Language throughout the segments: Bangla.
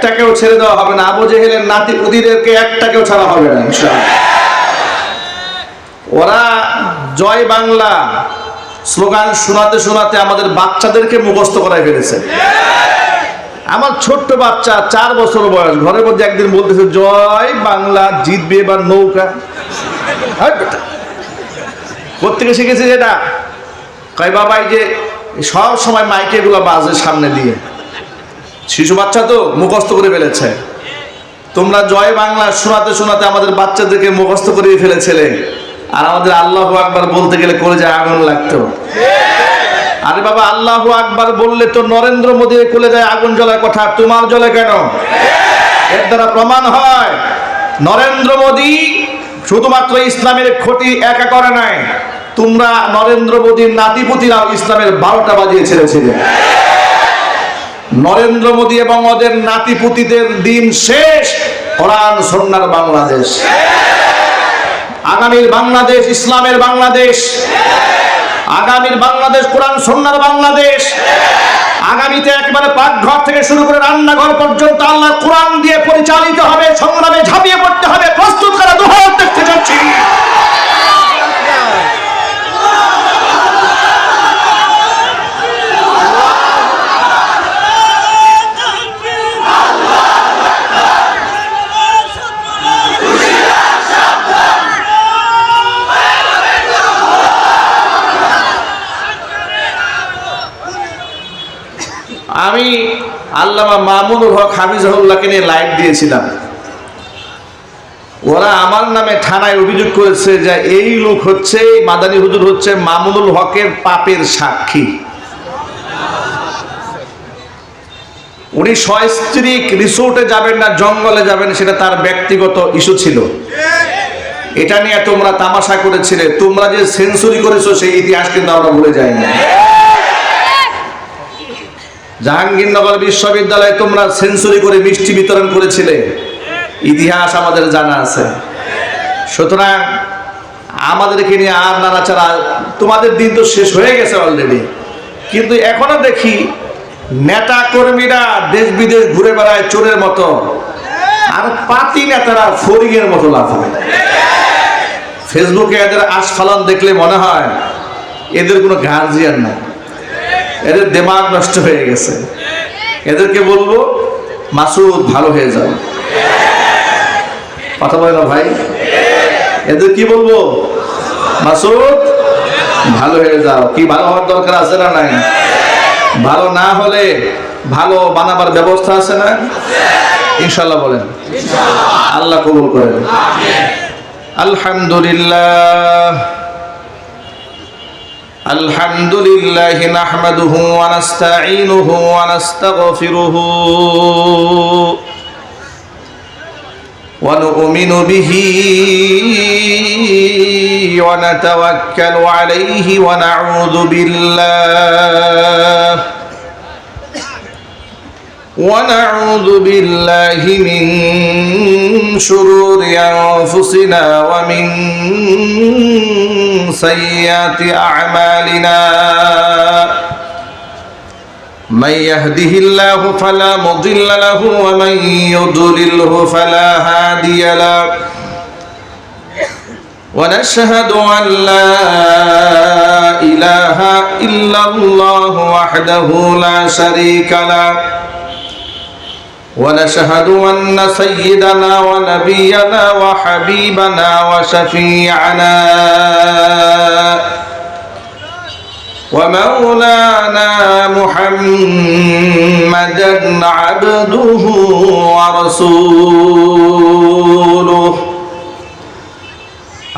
একটাকেও ছেড়ে দেওয়া হবে না। আবু জেহেলের নাতি পুতিদেরকে একটাকেও ছাড়া হবে না ইনশাআল্লাহ। ওরা জয় বাংলা স্লোগান শোনাতে শোনাতে আমাদের বাচ্চাদেরকে মুখস্থ করাই ফেলেছে। আমার ছোট্ট বাচ্চা 4 বছর বয়স ঘরের মধ্যে একদিন বলতেছে জয় বাংলা জিতবে এবার নৌকা। কোত্থেকে শিখেছে যেটা? কয় বাবা এই যে সব সময় মাইকে গুলো বাজে সামনে দিয়ে, শিশু বাচ্চা তো মুখস্থ করে ফেলেছে। তোমরা জয় বাংলা শোনাতে শোনাতে আমাদের বাচ্চাদেরকে মুখস্থ করে ফেলেছিলে, আর আমাদের আল্লাহু আকবার বলতে গেলে কলেজে আগুন লাগতো। আরে বাবা আল্লাহু আকবার বললে তো নরেন্দ্র মোদীর কলেজায় আগুন জ্বলার কথা, তোমার জ্বলে কেন? এর দ্বারা প্রমাণ হয় নরেন্দ্র মোদী শুধুমাত্র ইসলামের ক্ষতি একা করে নাই, তোমরা নরেন্দ্র মোদীর নাতিপুতিরাও ইসলামের 12টা বাজিয়ে ছেড়েছিলে। নরেন্দ্র মোদী এবং ওদের নাতিপুতিদের দিন শেষ, কোরআন সুন্নাহর বাংলাদেশ। আগামীর বাংলাদেশ ইসলামের বাংলাদেশ, আগামীর বাংলাদেশ কোরআন সুন্নাহর বাংলাদেশ। আগামীতে একেবারে পাকঘর থেকে শুরু করে রান্নাঘর পর্যন্ত আল্লাহ কোরআন দিয়ে পরিচালিত হবে। সংগ্রামে ঝাঁপিয়ে পড়তে হবে, প্রস্তুত করা দুহাত দেখতে যাচ্ছি। আমি আল্লামা মামুনুল হক হাফিজাহুল্লাহকে নিয়ে লাইভ দিয়েছিলাম। ওরা আমার নামে থানায় অভিযোগ করেছে যে এই লোক হচ্ছে, মাদানী হুজুর হচ্ছে মামুনুল হকের পাপের সাক্ষী। উনি সস্ত্রীক রিসোর্টে যাবেন না জঙ্গলে যাবেন সেটা তার ব্যক্তিগত ইস্যু ছিল। এটা নিয়ে তোমরা তামাশা করেছিলে। তোমরা যে সেঞ্চুরি করেছো সেই ইতিহাস কিন্তু আমরা ভুলে যাইনি। জাহাঙ্গীরনগর বিশ্ববিদ্যালয়ে তোমরা সেঞ্চুরি করে মিষ্টি বিতরণ করেছিলে, ইতিহাস আমাদের জানা আছে। সুতরাং আমাদেরকে নিয়ে আর নাড়াচাড়া, তোমাদের দিন তো শেষ হয়ে গেছে অলরেডি। কিন্তু এখনো দেখি নেতা কর্মীরা দেশ বিদেশ ঘুরে বেড়ায় চোরের মতো, আর পাতি নেতারা ফড়িংয়ের মতো লাফায়। ফেসবুকে এদের আস্ফালন দেখলে মনে হয় এদের কোনো গার্জিয়ান নাই, এদের দিমাগ নষ্ট হয়ে গেছে। এদেরকে বলবো মাসুদ ভালো হয়ে যাও, কথা বলে না ভাই? এদের কি বলবো? মাসুদ ভালো হয়ে যাও। কি ভালো হওয়ার দরকার আছে না নাই? ভালো না হলে ভালো বানাবার ব্যবস্থা আছে না? ইনশাআল্লাহ বলেন, আল্লাহ কবুল করেন। আলহামদুলিল্লাহ আলহামদুলিল্লাহ নাহমাদুহু ওয়া নাস্তাঈনুহু ওয়া নাস্তাগফিরুহু ওয়া নু'মিনু বিহি ওয়া নাতাওয়াক্কালু আলাইহি ওয়া নাউযু বিল্লাহি মিন শুরুরি আনফুসিনা ওয়া মিন সাইয়্যাতি আ'মালিনা মান ইয়াহদিহিল্লাহু ফালা মুদিল্লা লাহু ওয়া মান ইউদ্লিলহু ফালা হাদিয়া লাহু ওয়া নাশহাদু আন লা ইলাহা ইল্লাল্লাহু ওয়াহদাহু লা শারীকা লাহু ونشهد أن سيدنا ونبينا وحبيبنا وشفيعنا ومولانا محمدا عبده ورسوله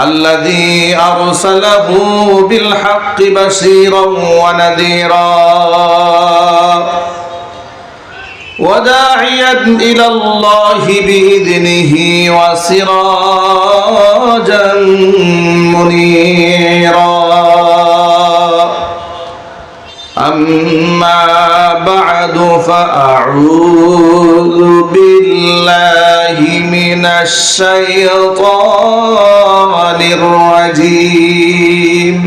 الذي أرسله بالحق بشيرا ونذيرا وداعيا إلى الله بإذنه وسراجا منيرا أما بعد فأعوذ بالله من الشيطان الرجيم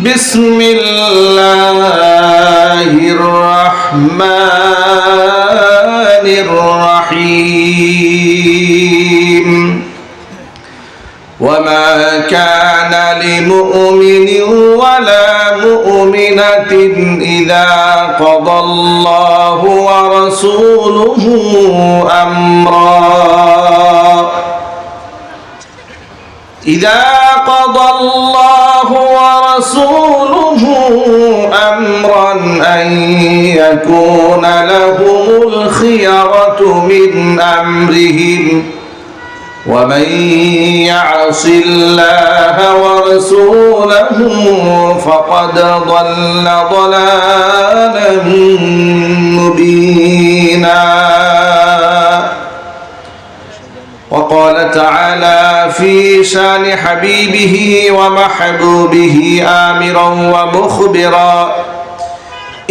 বিসমিল্লাহির রহমানির রহিম ওয়ামা কানা লিমুমিনিন ওয়ালা মুমিনাতিন ইযা কাদাল্লাহু ওয়া রাসূলুহু আমরা إذا قضى الله ورسوله أمرا أن يكون لهم الخيرة من أمرهم ومن يعص الله ورسوله فقد ضل ضلالا مبينا وقال تعالى في شان حبيبه ومحبوبه آمرا ومخبرا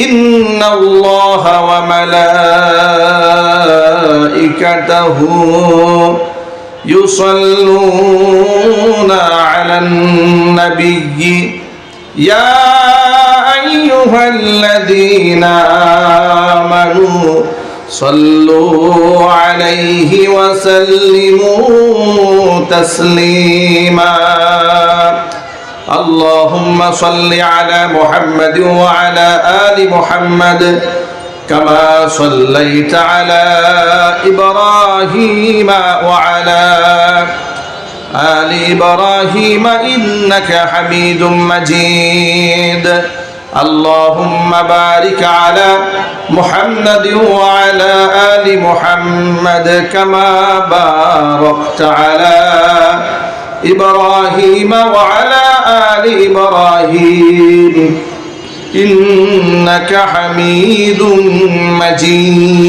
إن الله وملائكته يصلون على النبي يا أيها الذين آمنوا صلوا عليه وسلموا تسليما اللهم صل على محمد وعلى آل محمد كما صليت على إبراهيم وعلى آل إبراهيم إنك حميد مجيد اللهم بارك على محمد وعلى آل محمد كما باركت على إبراهيم وعلى آل إبراهيم إنك حميد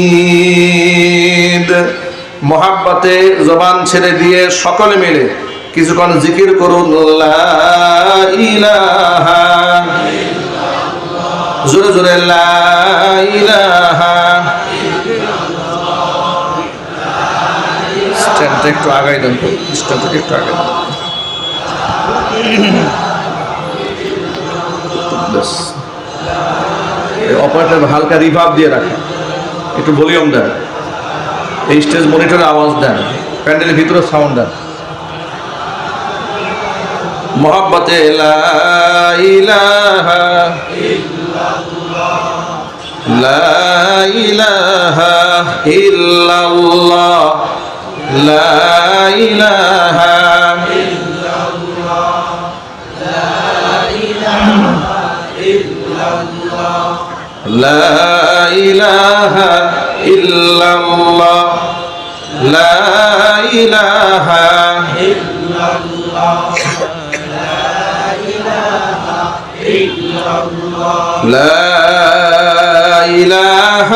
مجيد محبته زبان ছেড়ে দিয়ে সকলে মিলে কিছুক্ষণ জিকির করুন লা ইলাহা জোরে জোরে লা ইলাহা স্ট্যান্ড একটু আগাই দেন স্ট্যান্ড একটু আগাই দেন বাস অপারেটর হালকা রিভার্ব দিয়ে রাখেন একটু ভলিউম দেন এই স্টেজ মনিটরে আওয়াজ দেন প্যান্ডেলের ভিতরে সাউন্ড দেন মোহাব্বতে লা ইলাহা لا إله إلا الله لا إله إلا الله لا إله إلا الله لا إله إلا الله لا إله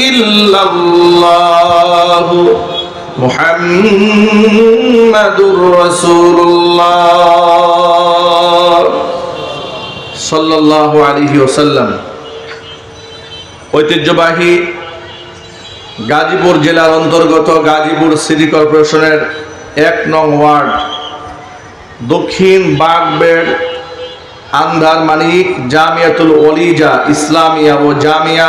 إلا الله محمد رسول الله صلى الله عليه وسلم ঐতিহ্যবাহী গাজীপুর জেলার অন্তর্গত গাজীপুর সিটি কর্পোরেশনের 1 নং ওয়ার্ড দক্ষিণ বাগবেড় আন্ধার মানিক জামিয়াতুল ওলিজা ইসলামিয়া ও জামিয়া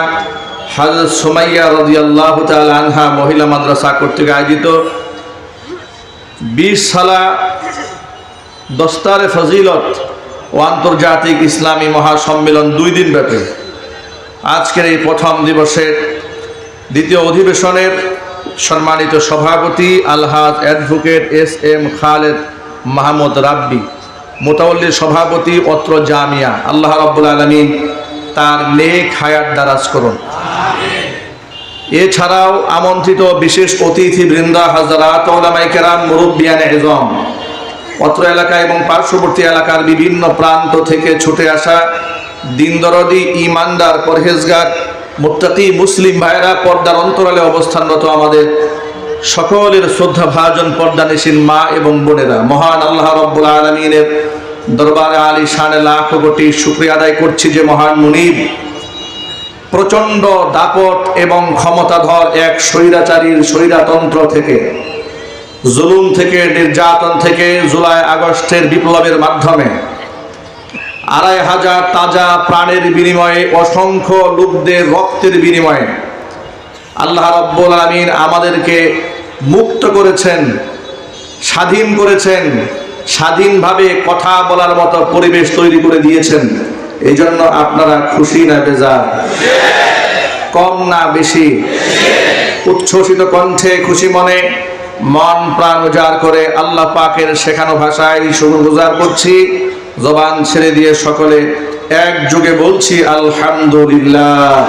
হযরত সুমাইয়া রাদিয়াল্লাহু তাআলা আনহা মহিলা মাদ্রাসা কর্তৃক আয়োজিত 20 সালা দস্তারে ফজিলত ও আন্তর্জাতিক ইসলামী মহাসম্মেলন 2 দিন ব্যাপী আজকের এই প্রথম দিবসের দ্বিতীয় অধিবেশনের সম্মানিত সভাপতি আলহাজ অ্যাডভোকেট এস.এম. খালেদ মাহমুদ রাব্বি, মোতাওয়াল্লির সভাপতি অত্র জামিয়া, আল্লাহ রাব্বুল আলামিন তার নেক হায়াত দারাজ করুন। এছাড়াও আমন্ত্রিত বিশেষ অতিথি বৃন্দা হাজরাত উলামায়ে কেরাম, মুরব্বিয়ানে ইজম, অত্র এলাকা এবং পার্শ্ববর্তী এলাকার বিভিন্ন প্রান্ত থেকে ছুটে আসা দিন দরদি, ইমানদার, পরহেজগার, মুত্তাকি মুসলিম ভাইরা, পর্দার অন্তরালে অবস্থানরত আমাদের সকলের শ্রদ্ধা ভাজন পর্দানিসীন মা এবং বোনেরা, মহান আল্লাহ রাব্বুল আলামিনের দরবারে আলী শানে লাখ কোটি শুকরিয়া আদায় করছি যে মহান মুনিব প্রচণ্ড দাপট এবং ক্ষমতাধর এক স্বৈরাচারীর স্বৈরাতন্ত্র থেকে, জুলুম থেকে, নির্যাতন থেকে, জুলাই আগস্টের বিপ্লবের মাধ্যমে 2500 তাজা প্রাণের বিনিময়ে, অসংখ্য লোকদের রক্তের বিনিময়ে আল্লাহ রাব্বুল আলামিন আমাদেরকে মুক্ত করেছেন, স্বাধীন করেছেন, স্বাধীনভাবে কথা বলার মতো পরিবেশ তৈরি করে দিয়েছেন। এই জন্য আপনারা খুশি না বেজার? কম না বেশি? উচ্ছ্বসিত কণ্ঠে, খুশি মনে, মন প্রাণ উজাড় করে আল্লাহ পাকের শেখানো ভাষায় শুকরগুজার করছি। জবান ছেড়ে দিয়ে সকলে একযোগে বলছি আলহামদুলিল্লাহ।